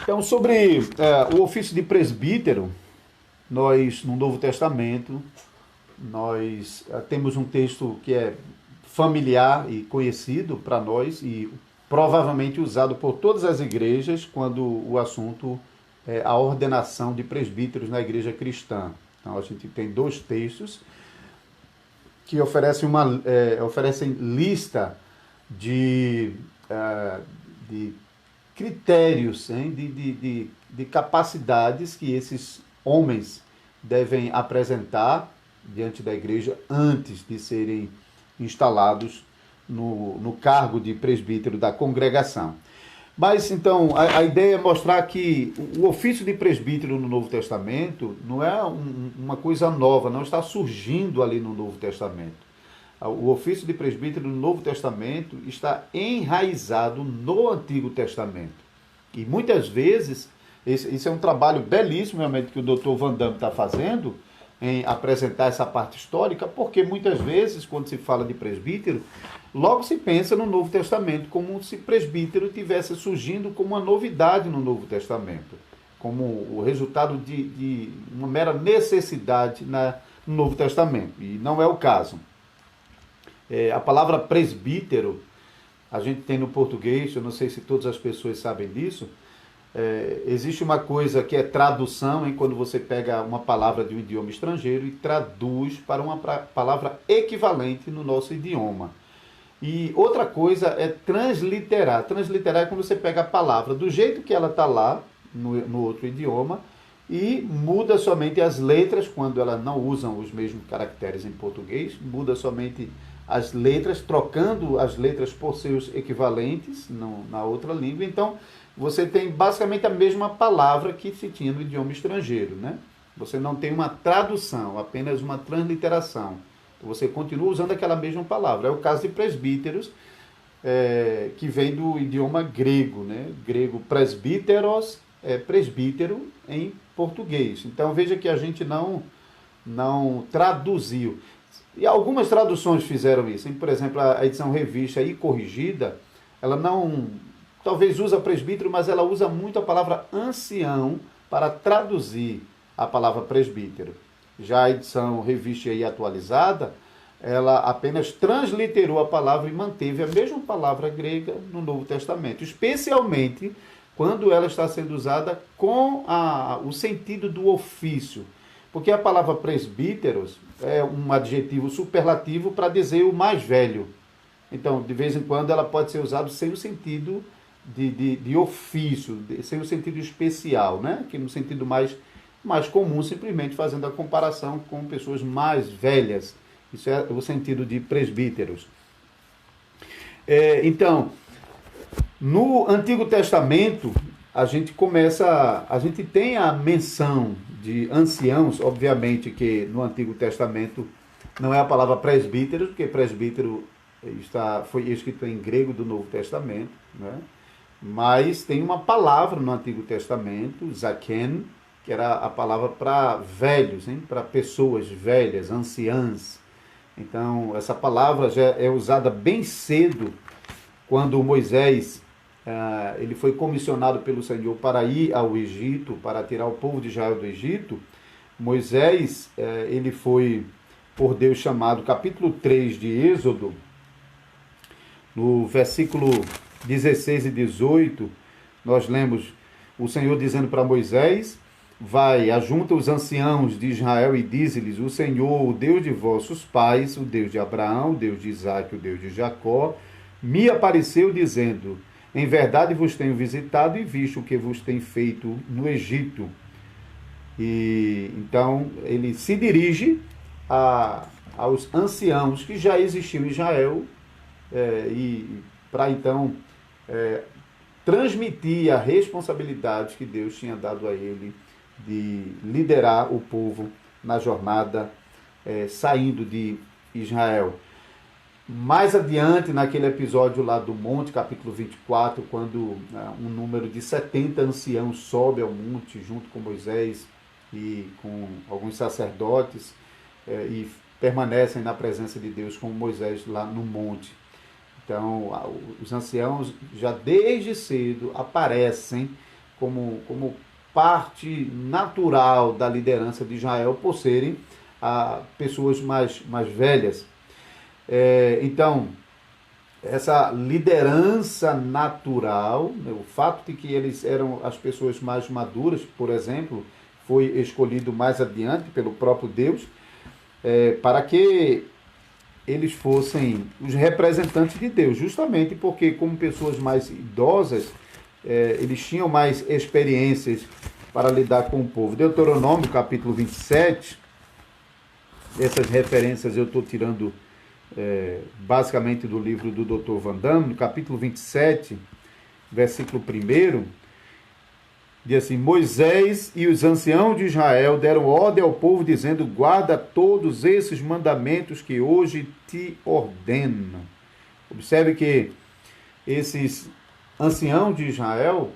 Então, sobre o ofício de presbítero, nós, no Novo Testamento, nós temos um texto que é familiar e conhecido para nós e provavelmente usado por todas as igrejas quando o assunto é a ordenação de presbíteros na igreja cristã. Então, a gente tem dois textos que oferecem lista de critérios, hein, de capacidades que esses homens devem apresentar diante da igreja antes de serem instalados no cargo de presbítero da congregação. Mas, então, a ideia é mostrar que o ofício de presbítero no Novo Testamento não é uma coisa nova, não está surgindo ali no Novo Testamento. O ofício de presbítero no Novo Testamento está enraizado no Antigo Testamento. E muitas vezes, esse é um trabalho belíssimo realmente que o Dr. Van Damme está fazendo, em apresentar essa parte histórica, porque muitas vezes, quando se fala de presbítero, logo se pensa no Novo Testamento, como se presbítero tivesse surgindo como uma novidade no Novo Testamento, como o resultado de uma mera necessidade no Novo Testamento. E não é o caso. A palavra presbítero, a gente tem no português, eu não sei se todas as pessoas sabem disso, existe uma coisa que é tradução, hein, quando você pega uma palavra de um idioma estrangeiro e traduz para uma palavra equivalente no nosso idioma. E outra coisa é transliterar. Transliterar é quando você pega a palavra do jeito que ela está lá, no outro idioma, e muda somente as letras, quando elas não usam os mesmos caracteres em português, muda somente as letras, trocando as letras por seus equivalentes na outra língua. Então, você tem basicamente a mesma palavra que se tinha no idioma estrangeiro, né? Você não tem uma tradução, apenas uma transliteração. Você continua usando aquela mesma palavra. É o caso de presbíteros, que vem do idioma grego, né? Grego presbíteros é presbítero em português. Então veja que a gente não traduziu. E algumas traduções fizeram isso. Por exemplo, a edição revista e corrigida, ela não... talvez usa presbítero, mas ela usa muito a palavra ancião para traduzir a palavra presbítero. Já a edição revista e atualizada, ela apenas transliterou a palavra e manteve a mesma palavra grega no Novo Testamento, especialmente quando ela está sendo usada com o sentido do ofício. Porque a palavra presbíteros é um adjetivo superlativo para dizer o mais velho. Então, de vez em quando, ela pode ser usada sem o sentido de ofício, sem o sentido especial, né? Que no sentido mais comum, simplesmente fazendo a comparação com pessoas mais velhas. Isso é o sentido de presbíteros. Então, no Antigo Testamento, a gente tem a menção de anciãos, obviamente que no Antigo Testamento não é a palavra presbítero, porque presbítero foi escrito em grego do Novo Testamento, né? Mas tem uma palavra no Antigo Testamento, zaken, que era a palavra para velhos, para pessoas velhas, anciãs. Então, essa palavra já é usada bem cedo, quando Moisés ele foi comissionado pelo Senhor para ir ao Egito, para tirar o povo de Israel do Egito. Moisés, ele foi por Deus chamado, capítulo 3 de Êxodo, no versículo 16 e 18, nós lemos o Senhor dizendo para Moisés: vai, ajunta os anciãos de Israel e dize-lhes: o Senhor, o Deus de vossos pais, o Deus de Abraão, o Deus de Isaque, o Deus de Jacó, me apareceu dizendo: em verdade vos tenho visitado e visto o que vos tem feito no Egito. E então ele se dirige aos anciãos que já existiam em Israel, e para então transmitir a responsabilidade que Deus tinha dado a ele de liderar o povo na jornada saindo de Israel. Mais adiante, naquele episódio lá do monte, capítulo 24, quando um número de 70 anciãos sobe ao monte junto com Moisés e com alguns sacerdotes e permanecem na presença de Deus com Moisés lá no monte. Então, os anciãos já desde cedo aparecem como parte natural da liderança de Israel, por serem pessoas mais velhas. Então, essa liderança natural, né, o fato de que eles eram as pessoas mais maduras, por exemplo, foi escolhido mais adiante pelo próprio Deus, para que eles fossem os representantes de Deus, justamente porque, como pessoas mais idosas, eles tinham mais experiências para lidar com o povo. Deuteronômio, capítulo 27, essas referências eu estou tirando basicamente do livro do Dr. Van Damme, no capítulo 27, versículo 1, diz assim: Moisés e os anciãos de Israel deram ordem ao povo, dizendo: guarda todos esses mandamentos que hoje te ordeno. Observe que esses anciãos de Israel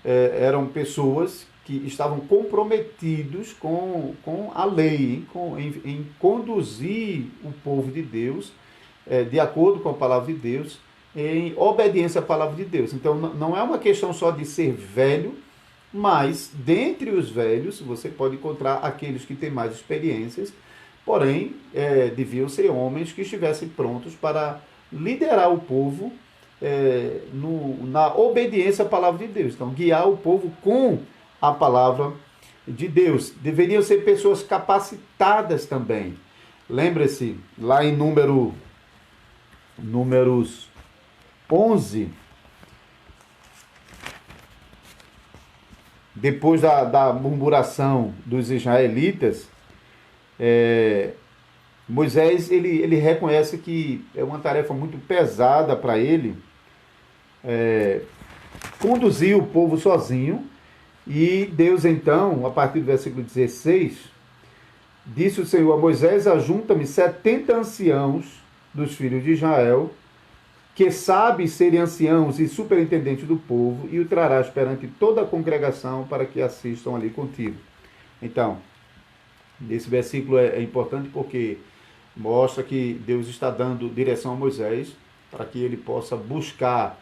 eram pessoas que estavam comprometidos com a lei, em conduzir o povo de Deus de acordo com a palavra de Deus, em obediência à palavra de Deus. Então, não é uma questão só de ser velho, mas dentre os velhos você pode encontrar aqueles que têm mais experiências, porém deviam ser homens que estivessem prontos para liderar o povo na obediência à palavra de Deus. Então, guiar o povo com a palavra de Deus. Deveriam ser pessoas capacitadas também. Lembre-se, lá em Números 11, depois da murmuração dos israelitas, Moisés ele reconhece que é uma tarefa muito pesada para ele conduzir o povo sozinho. E Deus então, a partir do versículo 16, disse o Senhor a Moisés: ajunta-me 70 anciãos dos filhos de Israel, que sabem serem anciãos e superintendentes do povo, e o trarás perante toda a congregação para que assistam ali contigo. Então, esse versículo é importante porque mostra que Deus está dando direção a Moisés para que ele possa buscar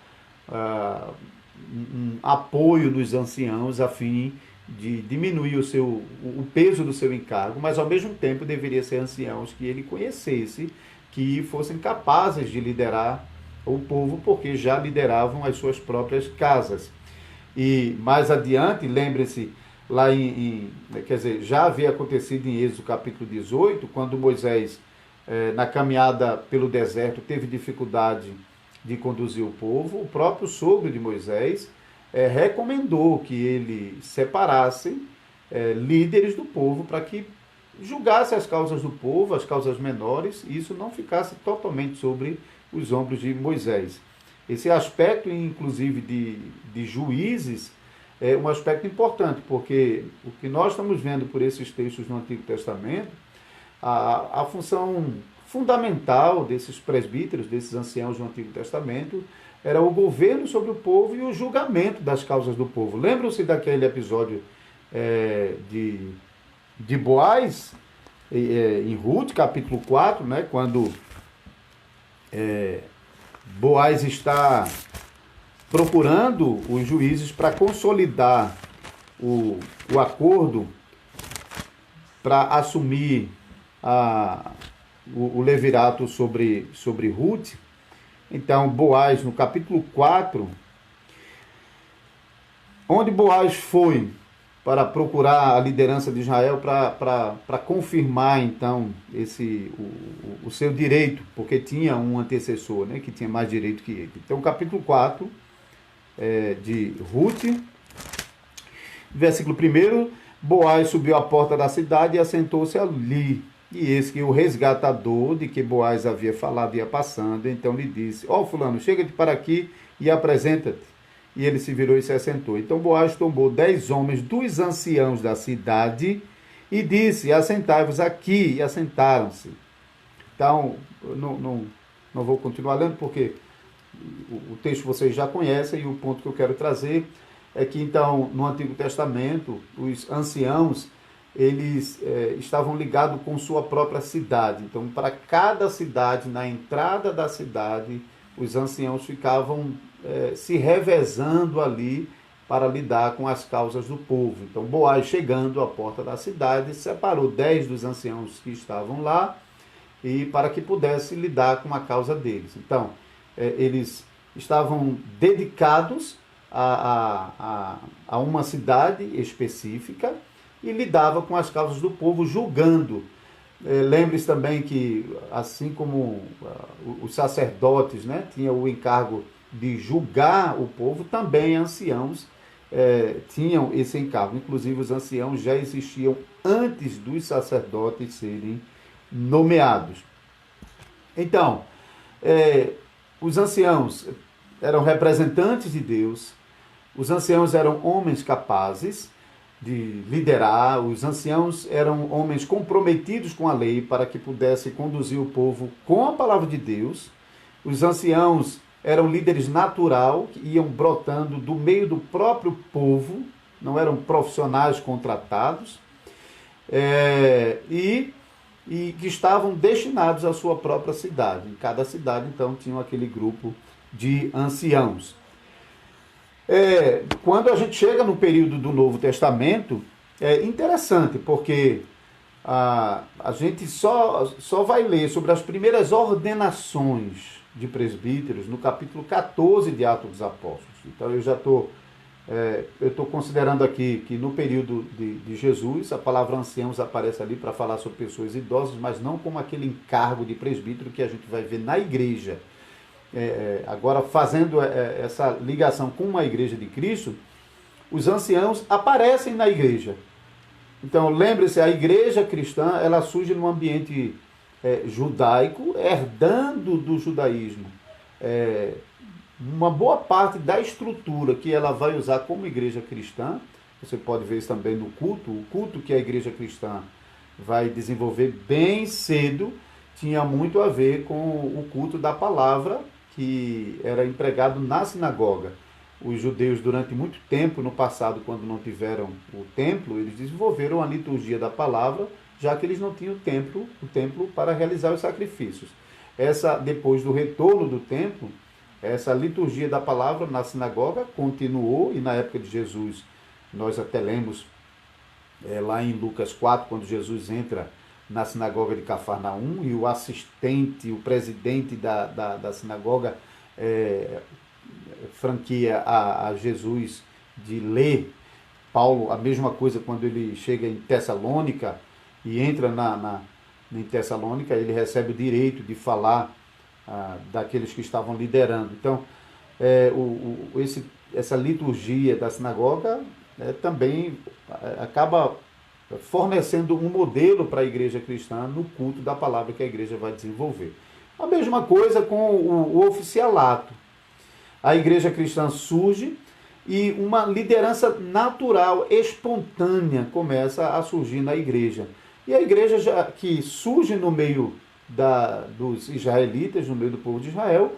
um apoio dos anciãos a fim de diminuir o peso do seu encargo, mas ao mesmo tempo deveria ser anciãos que ele conhecesse, que fossem capazes de liderar o povo, porque já lideravam as suas próprias casas. E mais adiante, lembre-se, lá já havia acontecido em Êxodo capítulo 18, quando Moisés, na caminhada pelo deserto, teve dificuldade de conduzir o povo, o próprio sogro de Moisés recomendou que ele separasse líderes do povo para que julgasse as causas do povo, as causas menores, e isso não ficasse totalmente sobre os ombros de Moisés. Esse aspecto, inclusive, de juízes, é um aspecto importante, porque o que nós estamos vendo por esses textos no Antigo Testamento, a função fundamental desses presbíteros, desses anciãos do Antigo Testamento, era o governo sobre o povo e o julgamento das causas do povo. Lembram-se daquele episódio de Boaz, em Ruth, capítulo 4, né, quando Boaz está procurando os juízes para consolidar o acordo para assumir o levirato sobre Ruth. Então, Boaz, no capítulo 4, onde Boaz foi para procurar a liderança de Israel para confirmar, então, o seu direito, porque tinha um antecessor, né, que tinha mais direito que ele. Então, capítulo 4 de Ruth, versículo 1, Boaz subiu à porta da cidade e assentou-se ali. E eis que o resgatador de que Boaz havia falado ia passando, então lhe disse: ó, fulano, chega-te para aqui e apresenta-te. E ele se virou e se assentou. Então Boaz tomou 10 homens dos anciãos da cidade e disse: assentai-vos aqui. E assentaram-se. Então, não vou continuar lendo, porque o texto vocês já conhecem, e o ponto que eu quero trazer é que, então, no Antigo Testamento, os anciãos, eles estavam ligados com sua própria cidade. Então, para cada cidade, na entrada da cidade, os anciãos ficavam se revezando ali para lidar com as causas do povo. Então Boaz, chegando à porta da cidade, separou 10 dos anciãos que estavam lá, e para que pudesse lidar com a causa deles. Então, eles estavam dedicados a uma cidade específica e lidava com as causas do povo, julgando. Lembre-se também que, assim como os sacerdotes, né, tinham o encargo de julgar o povo, também anciãos tinham esse encargo. Inclusive, os anciãos já existiam antes dos sacerdotes serem nomeados. Então, os anciãos eram representantes de Deus, os anciãos eram homens capazes de liderar, os anciãos eram homens comprometidos com a lei para que pudessem conduzir o povo com a palavra de Deus, os anciãos eram líderes natural, que iam brotando do meio do próprio povo, não eram profissionais contratados, e que estavam destinados à sua própria cidade. Em cada cidade, então, tinha aquele grupo de anciãos. Quando a gente chega no período do Novo Testamento, é interessante, porque a gente só vai ler sobre as primeiras ordenações de presbíteros no capítulo 14 de Atos dos Apóstolos. Então, eu já estou considerando aqui que no período de Jesus, a palavra anciãos aparece ali para falar sobre pessoas idosas, mas não como aquele encargo de presbítero que a gente vai ver na igreja. Agora, fazendo essa ligação com a igreja de Cristo, os anciãos aparecem na igreja. Então, lembre-se, a igreja cristã, ela surge num ambiente judaico, herdando do judaísmo. Uma boa parte da estrutura que ela vai usar como igreja cristã, você pode ver isso também no culto, o culto que a igreja cristã vai desenvolver bem cedo, tinha muito a ver com o culto da palavra que era empregado na sinagoga. Os judeus, durante muito tempo no passado, quando não tiveram o templo, eles desenvolveram a liturgia da palavra, já que eles não tinham o templo para realizar os sacrifícios. Depois do retorno do templo, essa liturgia da palavra na sinagoga continuou, e na época de Jesus, nós até lemos lá em Lucas 4, quando Jesus entra na sinagoga de Cafarnaum, e o assistente, o presidente da sinagoga franquia a Jesus de ler. Paulo, a mesma coisa quando ele chega em Tessalônica e entra em Tessalônica, ele recebe o direito de falar daqueles que estavam liderando. Então, essa liturgia da sinagoga também acaba fornecendo um modelo para a igreja cristã no culto da palavra que a igreja vai desenvolver. A mesma coisa com o oficialato. A igreja cristã surge e uma liderança natural, espontânea, começa a surgir na igreja. E a igreja que surge no meio dos israelitas, no meio do povo de Israel,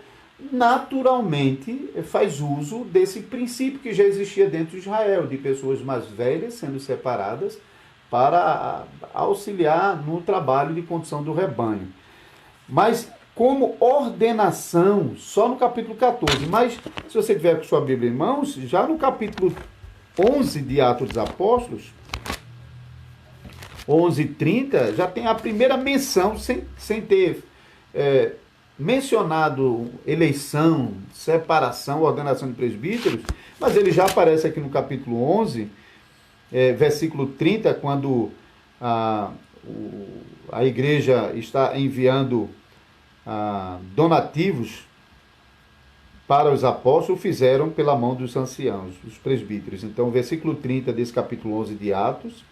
naturalmente faz uso desse princípio que já existia dentro de Israel, de pessoas mais velhas sendo separadas para auxiliar no trabalho de condução do rebanho. Mas como ordenação, só no capítulo 14. Mas, se você tiver com sua Bíblia em mãos, já no capítulo 11 de Atos dos Apóstolos, 11:30, já tem a primeira menção, sem ter mencionado eleição, separação, ordenação de presbíteros, mas ele já aparece aqui no capítulo 11, versículo 30, quando a igreja está enviando donativos para os apóstolos, fizeram pela mão dos anciãos, dos presbíteros. Então, versículo 30 desse capítulo 11 de Atos,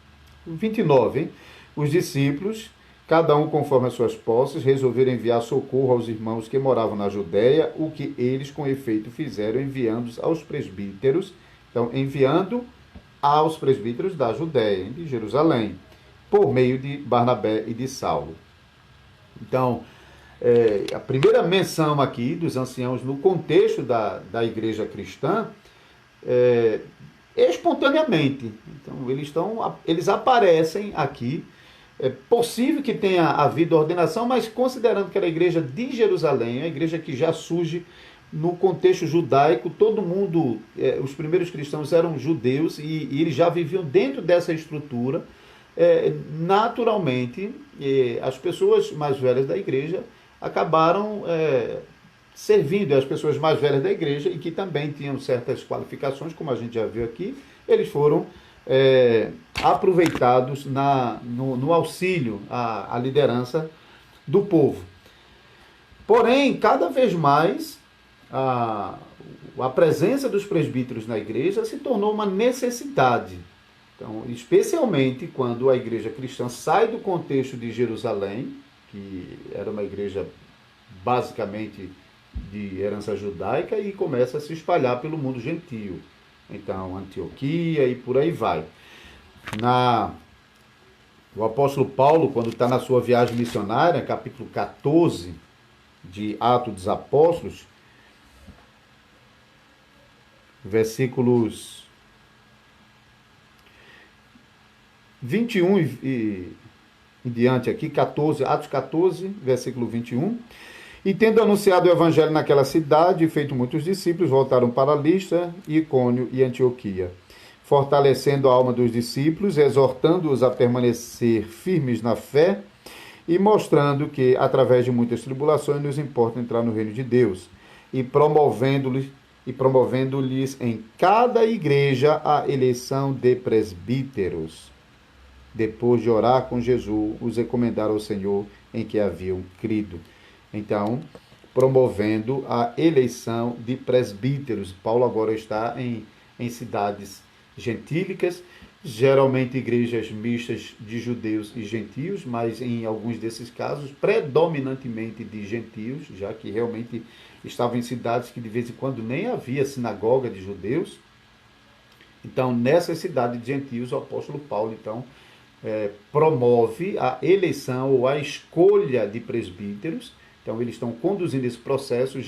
29, hein? Os discípulos, cada um conforme as suas posses, resolveram enviar socorro aos irmãos que moravam na Judéia, o que eles com efeito fizeram, enviando-os aos presbíteros, então enviando aos presbíteros da Judéia, de Jerusalém, por meio de Barnabé e de Saulo. Então, a primeira menção aqui dos anciãos no contexto da igreja cristã, espontaneamente. Então, eles aparecem aqui. É possível que tenha havido ordenação, mas considerando que era a igreja de Jerusalém, a igreja que já surge no contexto judaico, todo mundo, os primeiros cristãos eram judeus e eles já viviam dentro dessa estrutura. Naturalmente, as pessoas mais velhas da igreja acabaram servindo as pessoas mais velhas da igreja e que também tinham certas qualificações, como a gente já viu aqui, eles foram aproveitados no auxílio à liderança do povo. Porém, cada vez mais, a presença dos presbíteros na igreja se tornou uma necessidade. Então, especialmente quando a igreja cristã sai do contexto de Jerusalém, que era uma igreja basicamente de herança judaica, e começa a se espalhar pelo mundo gentio. Então, Antioquia e por aí vai. O apóstolo Paulo, quando está na sua viagem missionária, capítulo 14 de Atos dos Apóstolos, versículos 21 e em diante aqui, Atos 14, versículo 21. E tendo anunciado o evangelho naquela cidade e feito muitos discípulos, voltaram para Listra, Icônio e Antioquia, fortalecendo a alma dos discípulos, exortando-os a permanecer firmes na fé e mostrando que, através de muitas tribulações, nos importa entrar no reino de Deus, e promovendo-lhes em cada igreja a eleição de presbíteros. Depois de orar com Jesus, os recomendaram ao Senhor em que haviam crido. Então, promovendo a eleição de presbíteros. Paulo agora está em cidades gentílicas, geralmente igrejas mistas de judeus e gentios, mas em alguns desses casos, predominantemente de gentios, já que realmente estavam em cidades que de vez em quando nem havia sinagoga de judeus. Então, nessa cidade de gentios, o apóstolo Paulo, então, promove a eleição ou a escolha de presbíteros. Então, eles estão conduzindo esse processo. Eles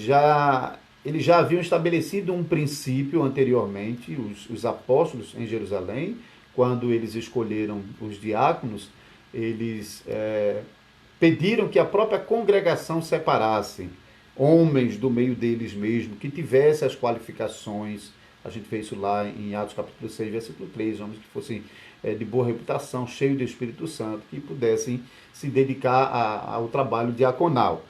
já haviam estabelecido um princípio anteriormente, os apóstolos em Jerusalém, quando eles escolheram os diáconos, eles pediram que a própria congregação separasse homens do meio deles mesmo, que tivessem as qualificações. A gente fez isso lá em Atos capítulo 6, versículo 3, homens que fossem de boa reputação, cheios do Espírito Santo, que pudessem se dedicar ao trabalho diaconal.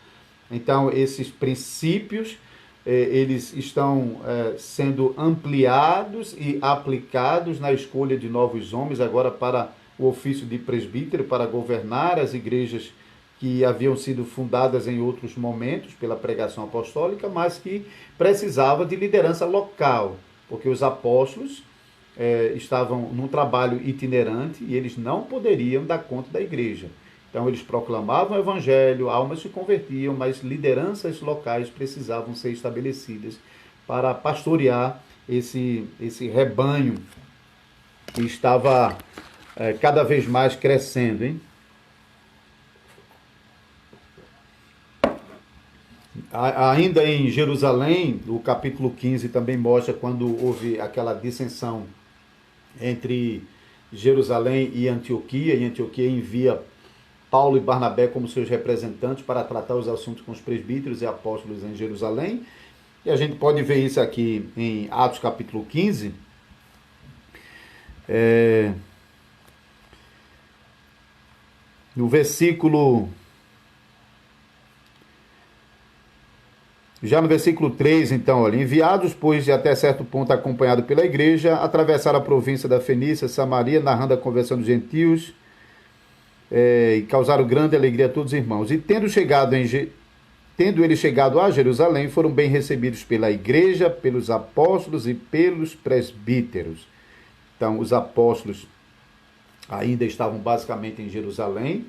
Então, esses princípios, eles estão sendo ampliados e aplicados na escolha de novos homens, agora para o ofício de presbítero, para governar as igrejas que haviam sido fundadas em outros momentos pela pregação apostólica, mas que precisava de liderança local, porque os apóstolos estavam num trabalho itinerante e eles não poderiam dar conta da igreja. Então, eles proclamavam o evangelho, almas se convertiam, mas lideranças locais precisavam ser estabelecidas para pastorear esse rebanho que estava cada vez mais crescendo, hein? Ainda em Jerusalém, o capítulo 15 também mostra quando houve aquela dissensão entre Jerusalém e Antioquia envia Paulo e Barnabé como seus representantes para tratar os assuntos com os presbíteros e apóstolos em Jerusalém. E a gente pode ver isso aqui em Atos capítulo 15. No versículo... Já no versículo 3, então, olha, enviados, pois, de até certo ponto acompanhado pela igreja, atravessaram a província da Fenícia, Samaria, narrando a conversão dos gentios, e causaram grande alegria a todos os irmãos. E tendo eles chegado a Jerusalém, foram bem recebidos pela igreja, pelos apóstolos e pelos presbíteros. Então, os apóstolos ainda estavam basicamente em Jerusalém.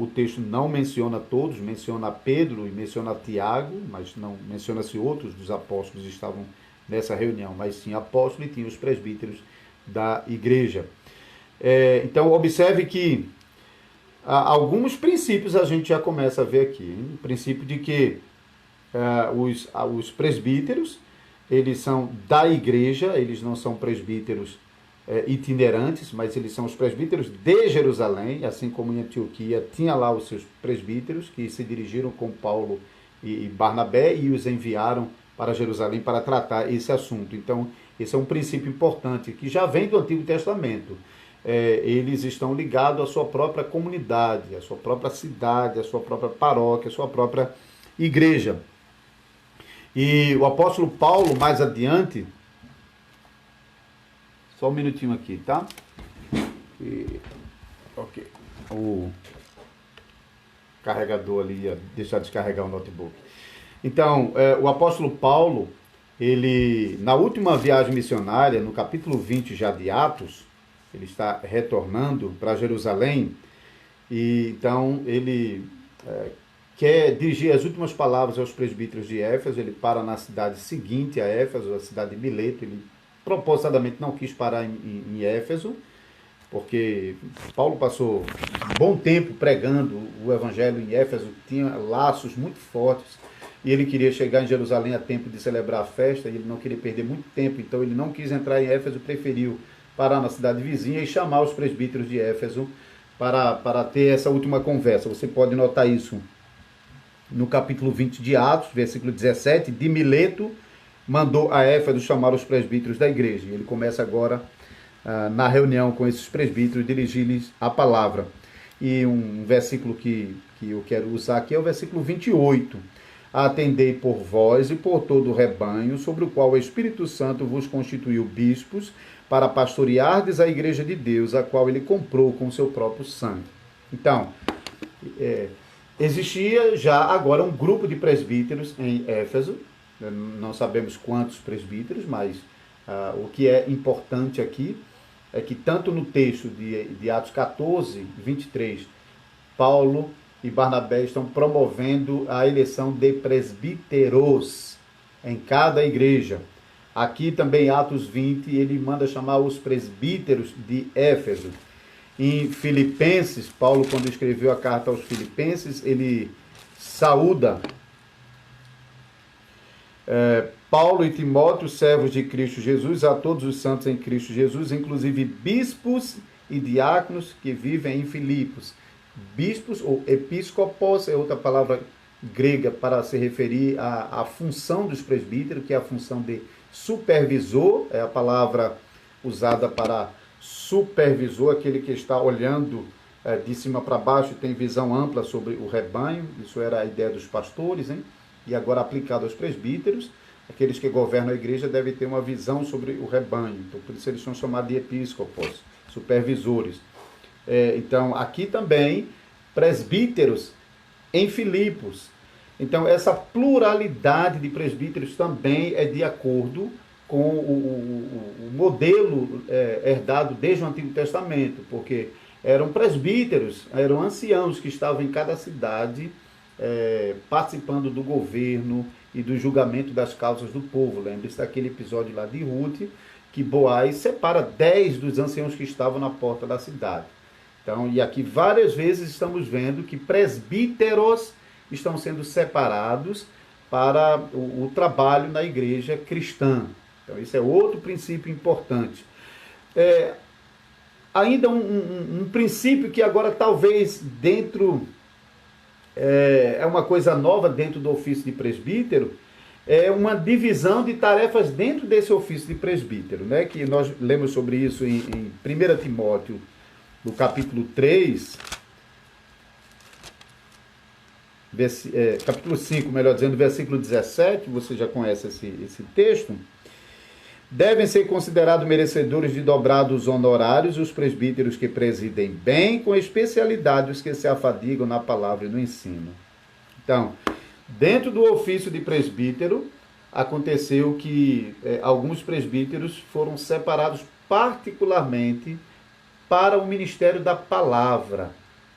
O texto não menciona todos, menciona Pedro e menciona Tiago, mas não menciona se outros dos apóstolos estavam nessa reunião, mas sim apóstolos e tinha os presbíteros da igreja. Então, observe que alguns princípios a gente já começa a ver aqui. O princípio de que os presbíteros, eles são da igreja, eles não são presbíteros itinerantes, mas eles são os presbíteros de Jerusalém, assim como em Antioquia tinha lá os seus presbíteros que se dirigiram com Paulo e Barnabé e os enviaram para Jerusalém para tratar esse assunto. Então, esse é um princípio importante que já vem do Antigo Testamento. Eles estão ligados à sua própria comunidade, à sua própria cidade, à sua própria paróquia, à sua própria igreja. E o apóstolo Paulo, mais adiante, só um minutinho aqui, tá? Ok. O carregador ali ia deixar descarregar o notebook. Então, o apóstolo Paulo, ele, na última viagem missionária, no capítulo 20 já de Atos, ele está retornando para Jerusalém, e então ele quer dirigir as últimas palavras aos presbíteros de Éfeso. Ele para na cidade seguinte a Éfeso, a cidade de Mileto. Ele propositadamente não quis parar em Éfeso, porque Paulo passou um bom tempo pregando o evangelho em Éfeso, tinha laços muito fortes, e ele queria chegar em Jerusalém a tempo de celebrar a festa, e ele não queria perder muito tempo, então ele não quis entrar em Éfeso, preferiu parar na cidade vizinha e chamar os presbíteros de Éfeso para ter essa última conversa. Você pode notar isso no capítulo 20 de Atos, versículo 17, de Mileto mandou a Éfeso chamar os presbíteros da igreja. E ele começa agora, na reunião com esses presbíteros, dirigir-lhes a palavra. E um versículo que eu quero usar aqui é o versículo 28. Atendei por vós e por todo o rebanho, sobre o qual o Espírito Santo vos constituiu bispos, para pastoreardes a igreja de Deus, a qual ele comprou com seu próprio sangue. Então, existia já agora um grupo de presbíteros em Éfeso. Não sabemos quantos presbíteros, mas o que é importante aqui é que tanto no texto de Atos 14, 23, Paulo e Barnabé estão promovendo a eleição de presbíteros em cada igreja. Aqui também, Atos 20, ele manda chamar os presbíteros de Éfeso. Em Filipenses, Paulo, quando escreveu a carta aos Filipenses, ele saúda Paulo e Timóteo, servos de Cristo Jesus, a todos os santos em Cristo Jesus, inclusive bispos e diáconos que vivem em Filipos. Bispos, ou episcopos, é outra palavra grega para se referir à função dos presbíteros, que é a função de supervisor, é a palavra usada para supervisor, aquele que está olhando de cima para baixo e tem visão ampla sobre o rebanho. Isso era a ideia dos pastores, hein? E agora aplicado aos presbíteros, aqueles que governam a igreja devem ter uma visão sobre o rebanho. Então, por isso eles são chamados de episcopos, supervisores. Então, aqui também, presbíteros em Filipos. Então, essa pluralidade de presbíteros também é de acordo com o modelo herdado desde o Antigo Testamento, porque eram presbíteros, eram anciãos que estavam em cada cidade, participando do governo e do julgamento das causas do povo. Lembre-se daquele episódio lá de Ruth, que Boaz separa 10 dos anciãos que estavam na porta da cidade. Então, e aqui várias vezes estamos vendo que presbíteros estão sendo separados para o trabalho na igreja cristã. Então, esse é outro princípio importante. Ainda um princípio que agora talvez dentro... é uma coisa nova dentro do ofício de presbítero, é uma divisão de tarefas dentro desse ofício de presbítero, né? Que nós lemos sobre isso em 1 Timóteo, no capítulo 3, capítulo 5, melhor dizendo, versículo 17, você já conhece esse texto. Devem ser considerados merecedores de dobrados honorários os presbíteros que presidem bem, com especialidade os que se afadigam na palavra e no ensino. Então, dentro do ofício de presbítero, aconteceu que alguns presbíteros foram separados particularmente para o ministério da palavra,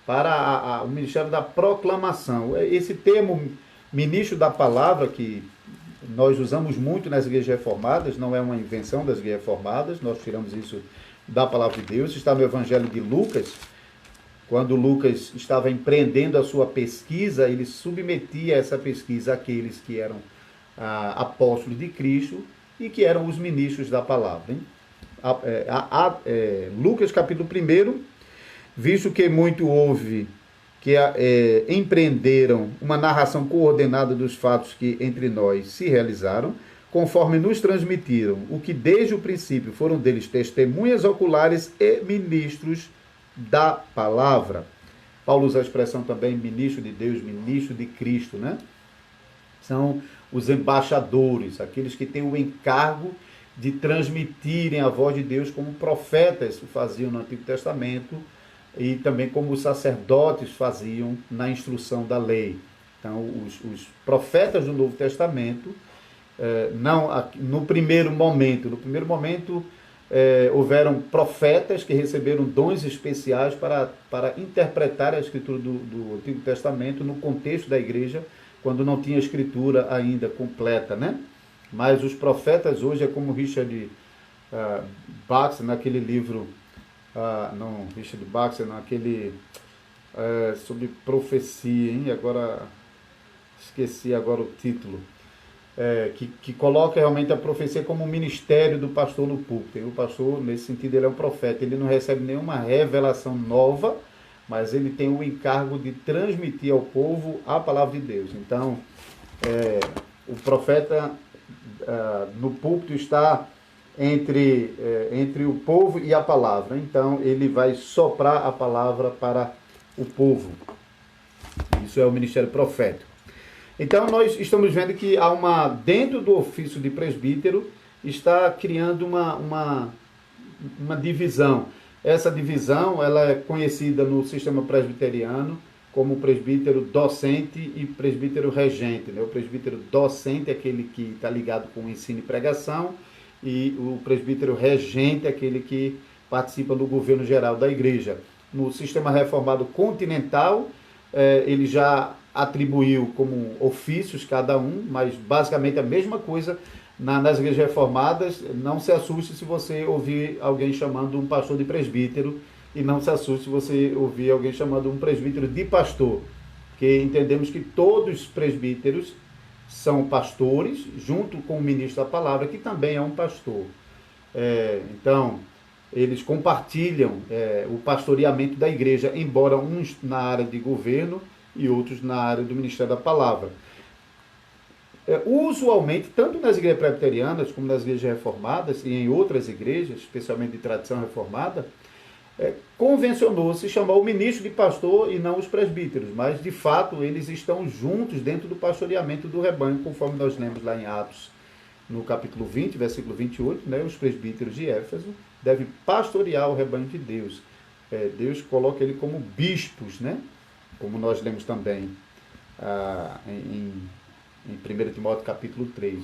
para o ministério da proclamação. Esse termo, ministro da palavra, que nós usamos muito nas igrejas reformadas, não é uma invenção das igrejas reformadas, nós tiramos isso da palavra de Deus, está no Evangelho de Lucas. Quando Lucas estava empreendendo a sua pesquisa, ele submetia essa pesquisa àqueles que eram apóstolos de Cristo e que eram os ministros da palavra, hein? Lucas capítulo 1, visto que muito houve que empreenderam uma narração coordenada dos fatos que entre nós se realizaram, conforme nos transmitiram, o que desde o princípio foram deles testemunhas oculares e ministros da palavra. Paulo usa a expressão também ministro de Deus, ministro de Cristo, né? São os embaixadores, aqueles que têm o encargo de transmitirem a voz de Deus como profetas faziam no Antigo Testamento e também como os sacerdotes faziam na instrução da lei. Então, os profetas do Novo Testamento, no primeiro momento, houveram profetas que receberam dons especiais para interpretar a escritura do Antigo Testamento no contexto da igreja, quando não tinha escritura ainda completa, né? Mas os profetas hoje é como Richard Baxter, naquele livro, Richard Baxter, naquele sobre profecia, hein? Agora, esqueci agora o título, que coloca realmente a profecia como um ministério do pastor no púlpito. E o pastor, nesse sentido, ele é um profeta, ele não recebe nenhuma revelação nova, mas ele tem o encargo de transmitir ao povo a palavra de Deus. Então, o profeta no púlpito está entre o povo e a palavra. Então, ele vai soprar a palavra para o povo. Isso é o ministério profético. Então, nós estamos vendo que dentro do ofício de presbítero, está criando uma divisão. Essa divisão ela é conhecida no sistema presbiteriano como presbítero docente e presbítero regente, né? O presbítero docente é aquele que está ligado com o ensino e pregação, e o presbítero regente é aquele que participa do governo geral da igreja. No sistema reformado continental, ele já atribuiu como ofícios cada um, mas basicamente a mesma coisa nas igrejas reformadas. Não se assuste se você ouvir alguém chamando um pastor de presbítero, e não se assuste se você ouvir alguém chamando um presbítero de pastor, porque entendemos que todos os presbíteros são pastores, junto com o ministro da palavra, que também é um pastor. Então, eles compartilham o pastoreamento da igreja, embora uns na área de governo e outros na área do ministério da palavra. Usualmente, tanto nas igrejas presbiterianas como nas igrejas reformadas e em outras igrejas, especialmente de tradição reformada, convencionou-se chamar o ministro de pastor e não os presbíteros, mas de fato eles estão juntos dentro do pastoreamento do rebanho, conforme nós lemos lá em Atos, no capítulo 20, versículo 28, né? Os presbíteros de Éfeso devem pastorear o rebanho de Deus. Deus coloca ele como bispos, né? Como nós lemos também em 1 Timóteo capítulo 3,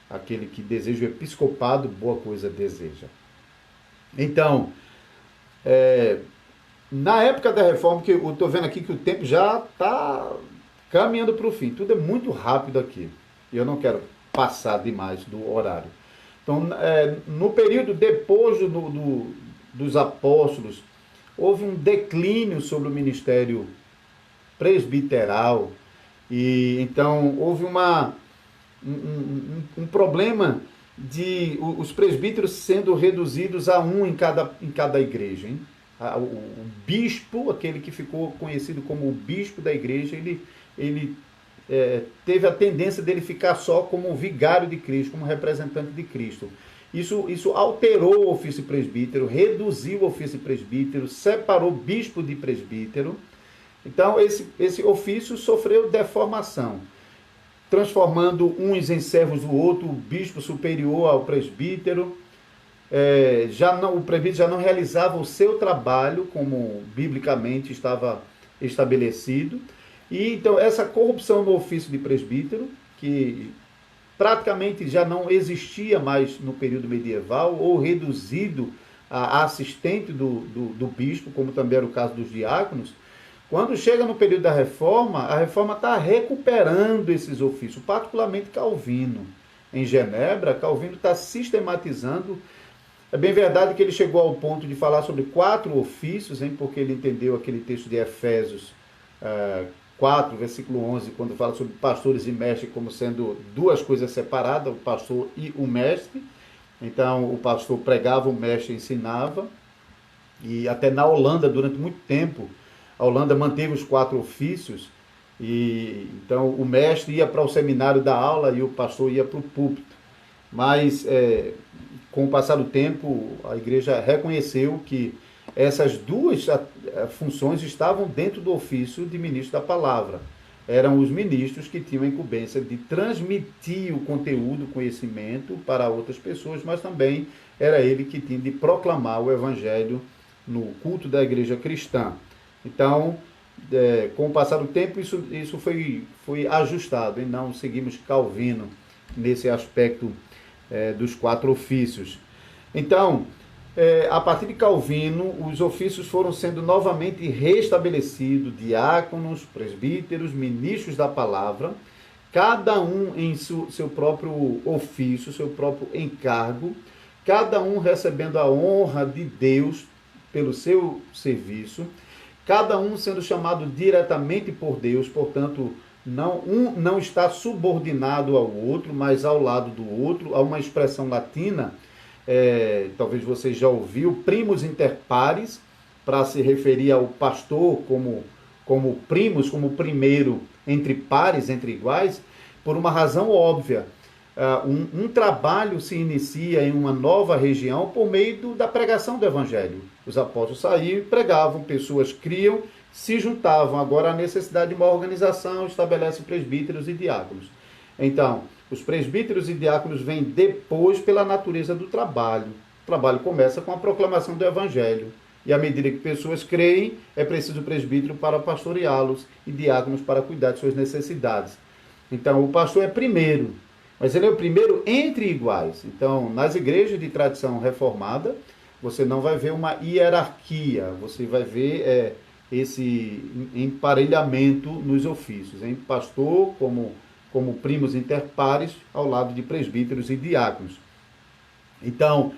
aquele que deseja o episcopado, boa coisa deseja. Então, na época da reforma, que eu estou vendo aqui que o tempo já está caminhando para o fim, tudo é muito rápido aqui, e eu não quero passar demais do horário. Então, no período depois dos apóstolos, houve um declínio sobre o ministério presbiteral, e então houve um problema de os presbíteros sendo reduzidos a um em cada igreja, hein? O bispo, aquele que ficou conhecido como o bispo da igreja, ele teve a tendência dele ficar só como vigário de Cristo, como representante de Cristo. Isso alterou o ofício de presbítero, reduziu o ofício de presbítero, separou bispo de presbítero. Então, esse ofício sofreu deformação, transformando uns em servos do outro, o bispo superior ao presbítero. O presbítero já não realizava o seu trabalho como biblicamente estava estabelecido. E então essa corrupção no ofício de presbítero, que praticamente já não existia mais no período medieval, ou reduzido a assistente do bispo, como também era o caso dos diáconos. Quando chega no período da reforma, a reforma está recuperando esses ofícios, particularmente Calvino. Em Genebra, Calvino está sistematizando. É bem verdade que ele chegou ao ponto de falar sobre 4 ofícios, hein, porque ele entendeu aquele texto de Efésios 4, versículo 11, quando fala sobre pastores e mestres como sendo 2 coisas separadas, o pastor e o mestre. Então, o pastor pregava, o mestre ensinava, e até na Holanda, durante muito tempo, a Holanda manteve os 4 ofícios, e então o mestre ia para o seminário dar aula e o pastor ia para o púlpito. Mas, com o passar do tempo, a igreja reconheceu que essas duas funções estavam dentro do ofício de ministro da palavra. Eram os ministros que tinham a incumbência de transmitir o conteúdo, o conhecimento para outras pessoas, mas também era ele que tinha de proclamar o evangelho no culto da igreja cristã. Então, com o passar do tempo, isso foi ajustado, e não seguimos Calvino nesse aspecto dos 4 ofícios. Então, a partir de Calvino, os ofícios foram sendo novamente restabelecidos, diáconos, presbíteros, ministros da palavra, cada um em seu próprio ofício, seu próprio encargo, cada um recebendo a honra de Deus pelo seu serviço, cada um sendo chamado diretamente por Deus, portanto, um não está subordinado ao outro, mas ao lado do outro. Há uma expressão latina, talvez você já ouviu, primus inter pares, para se referir ao pastor como primus, como primeiro entre pares, entre iguais, por uma razão óbvia. Um trabalho se inicia em uma nova região por meio da pregação do evangelho. Os apóstolos saíam e pregavam, pessoas criam, se juntavam. Agora a necessidade de uma organização estabelece presbíteros e diáconos. Então, os presbíteros e diáconos vêm depois pela natureza do trabalho. O trabalho começa com a proclamação do evangelho. E à medida que pessoas creem, é preciso presbítero para pastoreá-los e diáconos para cuidar de suas necessidades. Então, o pastor é primeiro, mas ele é o primeiro entre iguais. Então, nas igrejas de tradição reformada, você não vai ver uma hierarquia, você vai ver esse emparelhamento nos ofícios, em pastor como primus inter pares, ao lado de presbíteros e diáconos. Então,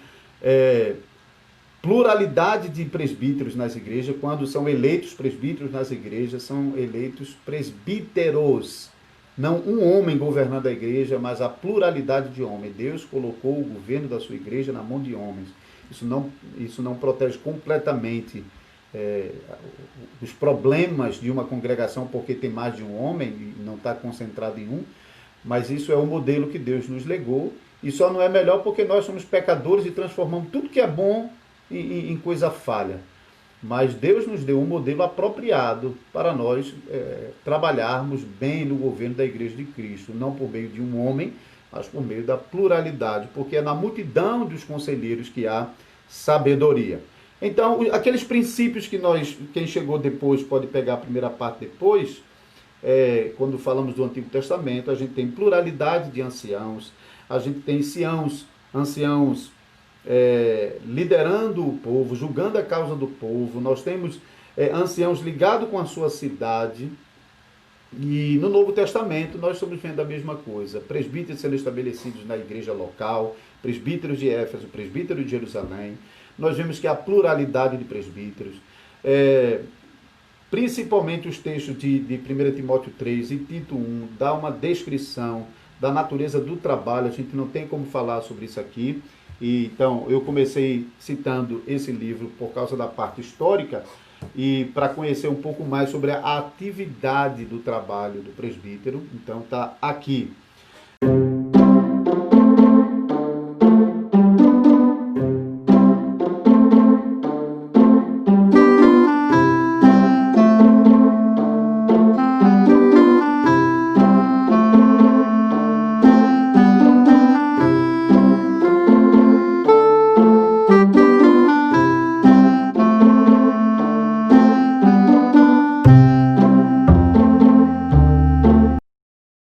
pluralidade de presbíteros nas igrejas, quando são eleitos presbíteros nas igrejas, são eleitos presbíteros. Não um homem governando a igreja, mas a pluralidade de homens. Deus colocou o governo da sua igreja na mão de homens. Isso não protege completamente os problemas de uma congregação porque tem mais de um homem e não está concentrado em um, mas isso é o modelo que Deus nos legou, e só não é melhor porque nós somos pecadores e transformamos tudo que é bom em coisa falha. Mas Deus nos deu um modelo apropriado para nós trabalharmos bem no governo da Igreja de Cristo, não por meio de um homem, mas por meio da pluralidade, porque é na multidão dos conselheiros que há sabedoria. Então, aqueles princípios que quem chegou depois pode pegar a primeira parte depois, quando falamos do Antigo Testamento, a gente tem pluralidade de anciãos, a gente tem anciãos liderando o povo, julgando a causa do povo, nós temos anciãos ligados com a sua cidade, e no Novo Testamento nós estamos vendo a mesma coisa, presbíteros sendo estabelecidos na igreja local, presbíteros de Éfeso, presbítero de Jerusalém. Nós vemos que há pluralidade de presbíteros, principalmente os textos de 1 Timóteo 3 e Tito 1, dá uma descrição da natureza do trabalho, a gente não tem como falar sobre isso aqui. E, então, eu comecei citando esse livro por causa da parte histórica e para conhecer um pouco mais sobre a atividade do trabalho do presbítero. Então, está aqui.